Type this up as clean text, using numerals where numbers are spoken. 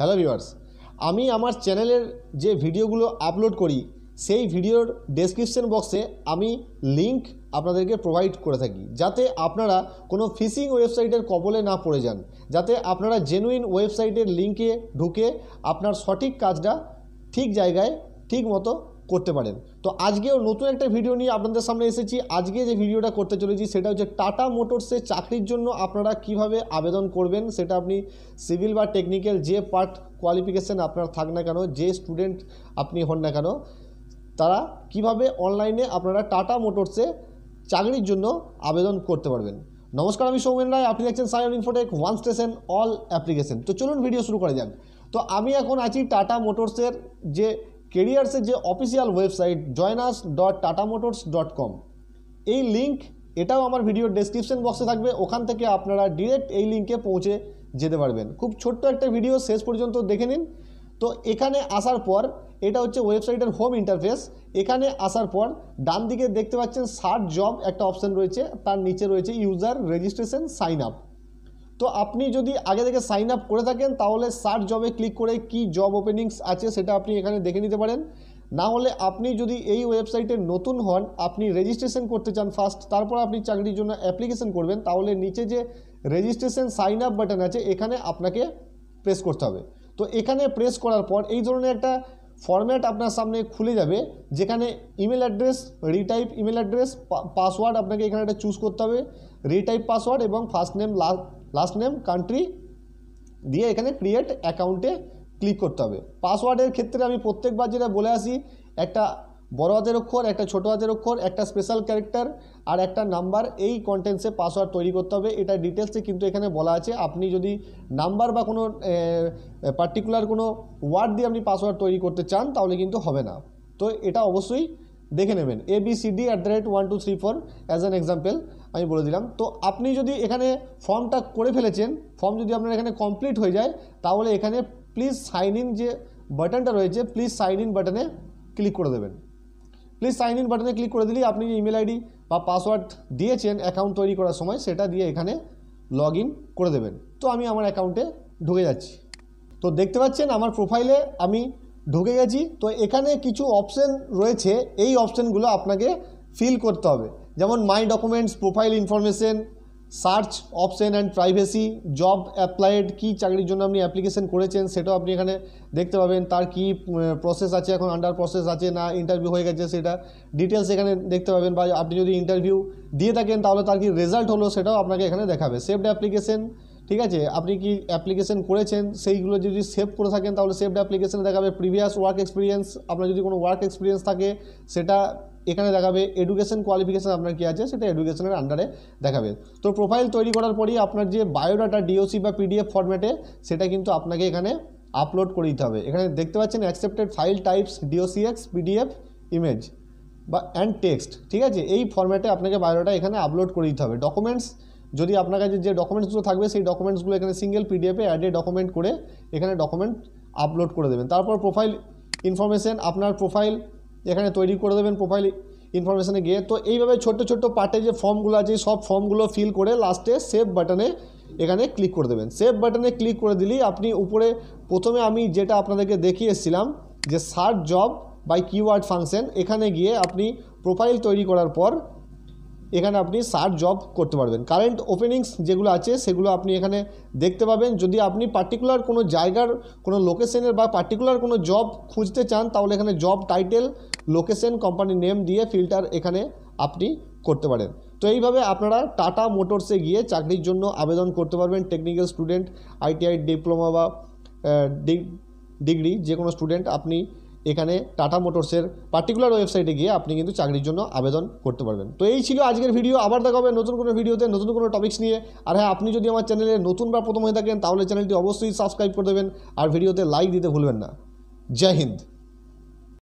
Hello viewers, আমি আমার চ্যানেলের যে ভিডিওগুলো আপলোড করি সেই ভিডিওর ডেসক্রিপশন বক্সে আমি লিংক আপনাদেরকে প্রোভাইড করে থাকি, যাতে আপনারা কোনো ফিশিং ওয়েবসাইটের কবলে না পড়ে যান, যাতে আপনারা জেনুইন ওয়েবসাইটের লিঙ্কে ঢুকে আপনার সঠিক কাজটা ঠিক জায়গায় ঠিক মতো করতে পারেন। তো আজকেও নতুন একটা ভিডিও নিয়ে আপনাদের সামনে এসেছি। আজকে যে ভিডিওটা করতে চলেছি সেটা হচ্ছে টাটা মোটরসে চাকরির জন্য আপনারা কিভাবে আবেদন করবেন। সেটা আপনি সিভিল বা টেকনিক্যাল যে পার্ট কোয়ালিফিকেশান আপনার থাক না কেন, যে স্টুডেন্ট আপনি হন না কেন, তারা কিভাবে অনলাইনে আপনারা টাটা মোটরসে চাকরির জন্য আবেদন করতে পারবেন। নমস্কার, আমি সৌমেন রায়, আপনি দেখছেন Sayan Infotech, one station all application. তো চলুন ভিডিও শুরু করা যাক। তো আমি এখন আছি টাটা মোটরসের যে কেরিয়ার্সের যে অফিসিয়াল ওয়েবসাইট joinus.tatamotors.com। এই লিঙ্ক এটাও আমার ভিডিওর ডেসক্রিপশন বক্সে থাকবে, ওখান থেকে আপনারা ডিরেক্ট এই লিঙ্কে পৌঁছে যেতে পারবেন। খুব ছোট্ট একটা ভিডিও, শেষ পর্যন্ত দেখে নিন। তো এখানে আসার পর এটা হচ্ছে ওয়েবসাইটের হোম ইন্টারফেস। এখানে আসার পর ডান দিকে দেখতে পাচ্ছেন সার্চ জব একটা অপশান রয়েছে, তার নিচে রয়েছে ইউজার রেজিস্ট্রেশন সাইন আপ। তো আপনি যদি আগে থেকে সাইন আপ করে থাকেন তাহলে সার্চ জবে ক্লিক করে কি জব ওপেনিংস আছে সেটা আপনি এখানে দেখে নিতে পারেন। না হলে আপনি যদি এই ওয়েবসাইটে নতুন হন, আপনি রেজিস্ট্রেশন করতে চান ফার্স্ট, তারপর আপনি চাকরির জন্য অ্যাপ্লিকেশন করবেন, তাহলে নিচে যে রেজিস্ট্রেশন সাইন আপ বাটন আছে এখানে আপনাকে প্রেস করতে হবে। তো এখানে প্রেস করার পর এই ধরনের একটা ফরম্যাট আপনার সামনে খুলে যাবে, যেখানে email address, retype email address, password আপনাকে এখানে একটা চুজ করতে হবে, রিটাইপ পাসওয়ার্ড এবং first name last name country দিয়ে এখানে ক্রিয়েট অ্যাকাউন্টে ক্লিক করতে হবে। পাসওয়ার্ডের ক্ষেত্রে আমি প্রত্যেকবার যেটা বলে আসি, একটা বড় হাতের অক্ষর, একটা ছোটো হাতের অক্ষর, একটা স্পেশাল ক্যারেক্টার আর একটা নাম্বার, এই কন্টেন্টসে পাসওয়ার্ড তৈরি করতে হবে। এটা ডিটেলসে কিন্তু এখানে বলা আছে। আপনি যদি নাম্বার বা কোনো পার্টিকুলার কোনো ওয়ার্ড দিয়ে আপনি পাসওয়ার্ড তৈরি করতে চান তাহলে কিন্তু হবে না। তো এটা অবশ্যই দেখে নেবেন। ABCD@1234 অ্যাজ অ্যান এক্সাম্পল আমি বলে দিলাম। তো আপনি যদি এখানে ফর্মটা করে ফেলেছেন, ফর্ম যদি আপনার এখানে কমপ্লিট হয়ে যায়, তাহলে এখানে প্লিজ সাইন ইন যে বাটনটা রয়েছে, প্লিজ সাইন ইন বাটনে ক্লিক করে দেবেন। প্লিজ সাইন ইন বাটনে ক্লিক করে দিলেই আপনি যে ইমেল আইডি বা পাসওয়ার্ড দিয়েছেন অ্যাকাউন্ট তৈরি করার সময়, সেটা দিয়ে এখানে লগ ইন করে দেবেন। তো আমি আমার অ্যাকাউন্টে ঢুকে যাচ্ছি। তো দেখতে পাচ্ছেন আমার প্রোফাইলে আমি ঢুকে গেছি। তো এখানে কিছু অপশান রয়েছে, এই অপশানগুলো আপনাকে ফিল করতে হবে। যেমন my documents, profile information, search option and privacy, job applied, কী চাকরির জন্য আপনি অ্যাপ্লিকেশন করেছেন সেটাও আপনি এখানে দেখতে পাবেন। তার কি প্রসেস আছে, এখন আন্ডার প্রসেস আছে না ইন্টারভিউ হয়ে গেছে সেটা ডিটেলস এখানে দেখতে পাবেন। বা আপনি যদি ইন্টারভিউ দিয়ে থাকেন তাহলে তার কি রেজাল্ট হলো সেটাও আপনাকে এখানে দেখাবে। সেভড অ্যাপ্লিকেশন, ঠিক আছে, আপনি কি অ্যাপ্লিকেশন করেছেন সেইগুলো যদি সেভ করে থাকেন তাহলে সেভড অ্যাপ্লিকেশনে দেখাবে। প্রিভিয়াস ওয়ার্ক এক্সপিরিয়েন্স, আপনার যদি কোনো ওয়ার্ক এক্সপিরিয়েন্স থাকে সেটা এখানে দেখাবে। এডুকেশন কোয়ালিফিকেশান আপনার কী আছে সেটা এডুকেশনের আন্ডারে দেখাবে। তো প্রোফাইল তৈরি করার পরই আপনার যে বায়োডাটা ডিওসি বা পিডিএফ ফরম্যাটে সেটা কিন্তু আপনাকে এখানে আপলোড করে দিতে হবে। এখানে দেখতে পাচ্ছেন accepted file types DOCX, PDF, image বা অ্যান্ড টেক্সট, ঠিক আছে, এই ফরম্যাটে আপনাকে বায়োডাটা এখানে আপলোড করে দিতে হবে। ডকুমেন্টস, যদি আপনার কাছে যে ডকুমেন্টসগুলো থাকবে সেই ডকুমেন্টসগুলো এখানে সিঙ্গেল পিডিএফে অ্যাড এ ডকুমেন্ট করে এখানে ডকুমেন্ট আপলোড করে দেবেন। তারপর প্রোফাইল ইনফরমেশান, আপনার প্রোফাইল এখানে তৈরি করে দেবেন প্রোফাইল ইনফরমেশানে গিয়ে। তো এইভাবে ছোট্ট ছোট্ট পার্টে যে ফর্মগুলো আছে সব ফর্মগুলো ফিল করে লাস্টে সেভ বাটনে এখানে ক্লিক করে দেবেন। সেভ বাটনে ক্লিক করে দিলেই আপনি উপরে প্রথমে আমি যেটা আপনাদেরকে দেখিয়ে এসেছিলাম যে search job by keyword function, এখানে গিয়ে আপনি প্রোফাইল তৈরি করার পর এখানে আপনি সার্চ জব করতে পারবেন। কারেন্ট ওপেনিংস যেগুলো আছে সেগুলো আপনি এখানে দেখতে পাবেন। যদি আপনি পার্টিকুলার কোনো জায়গার কোনো লোকেশনের বা পার্টিকুলার কোনো জব খুঁজতে চান তাহলে এখানে job title, location, company name দিয়ে ফিল্টার এখানে আপনি করতে পারেন। তো এইভাবে আপনারা টাটা মোটরসে গিয়ে চাকরির জন্য আবেদন করতে পারবেন। টেকনিক্যাল স্টুডেন্ট, আইটিআই, ডিপ্লোমা বা ডিগ্রি যে কোনো স্টুডেন্ট আপনি এখানে টাটা মোটরসের পার্টিকুলার ওয়েবসাইটে গিয়ে আপনি কিন্তু চাকরির জন্য আবেদন করতে পারবেন। তো এই ছিল আজকের ভিডিও। আবার দেখা হবে নতুন কোনো ভিডিওতে, নতুন কোনো টপিক্স নিয়ে। আর হ্যাঁ, আপনি যদি আমার চ্যানেলে নতুন বা প্রথম হয়ে থাকেন তাহলে চ্যানেলটি অবশ্যই সাবস্ক্রাইব করে দেবেন আর ভিডিওতে লাইক দিতে ভুলবেন না। জয় হিন্দ।